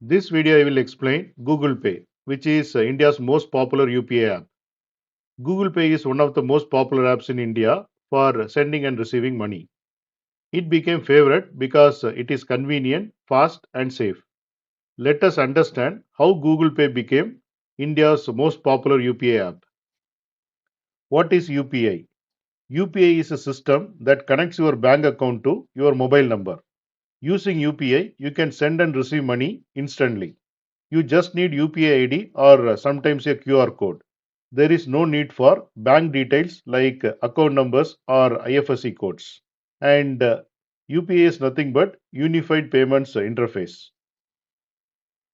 This video I will explain Google Pay, which is India's most popular UPI app. Google Pay is one of the most popular apps in India for sending and receiving money. It became favorite because it is convenient, fast and safe. Let us understand how Google Pay became India's most popular UPI app. What is UPI? UPI is a system that connects your bank account to your mobile number. Using UPI, you can send and receive money instantly. You just need UPI ID or sometimes a QR code. There is no need for bank details like account numbers or IFSC codes. And UPI is nothing but Unified Payments Interface.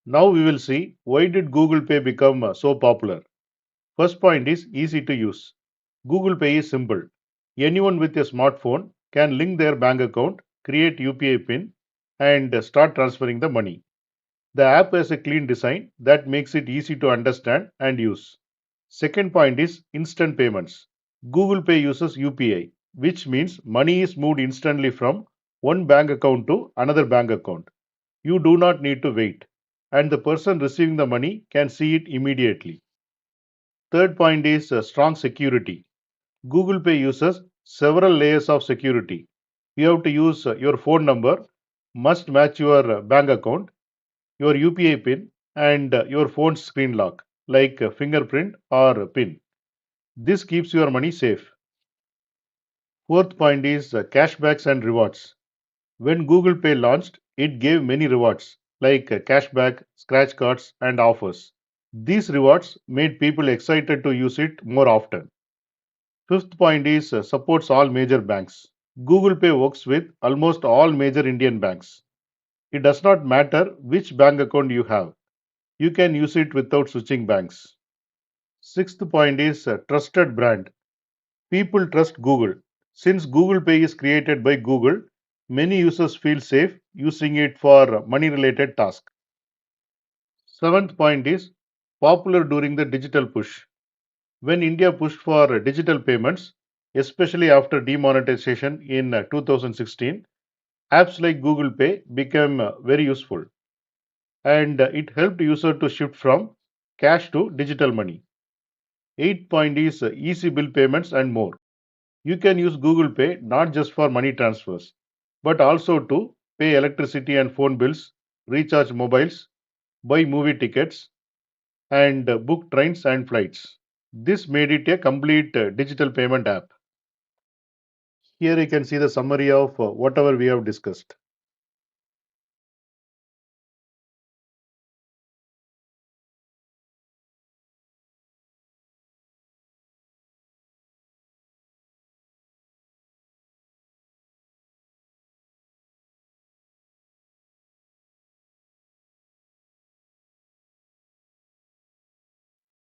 Now we will see why did Google Pay become so popular. First point is easy to use. Google Pay is simple. Anyone with a smartphone can link their bank account, create UPI PIN, and start transferring the money. The app has a clean design that makes it easy to understand and use. Second point is instant payments. Google Pay uses UPI, which means money is moved instantly from one bank account to another bank account. You do not need to wait, and the person receiving the money can see it immediately. Third point is strong security. Google Pay uses several layers of security. You have to use your phone number, must match your bank account, your UPI PIN, and your phone's screen lock, like fingerprint or PIN. This keeps your money safe. Fourth point is cashbacks and rewards. When Google Pay launched, it gave many rewards like cashback, scratch cards, and offers. These rewards made people excited to use it more often. Fifth point is supports all major banks. Google Pay works with almost all major Indian banks. It does not matter which bank account you have. You can use it without switching banks. Sixth point is trusted brand. People trust Google. Since Google Pay is created by Google, many users feel safe using it for money related tasks. Seventh point is popular during the digital push. When India pushed for digital payments, especially after demonetization in 2016, apps like Google Pay became very useful and it helped users to shift from cash to digital money. Eighth point is easy bill payments and more. You can use Google Pay not just for money transfers, but also to pay electricity and phone bills, recharge mobiles, buy movie tickets, and book trains and flights. This made it a complete digital payment app. Here you can see the summary of whatever we have discussed.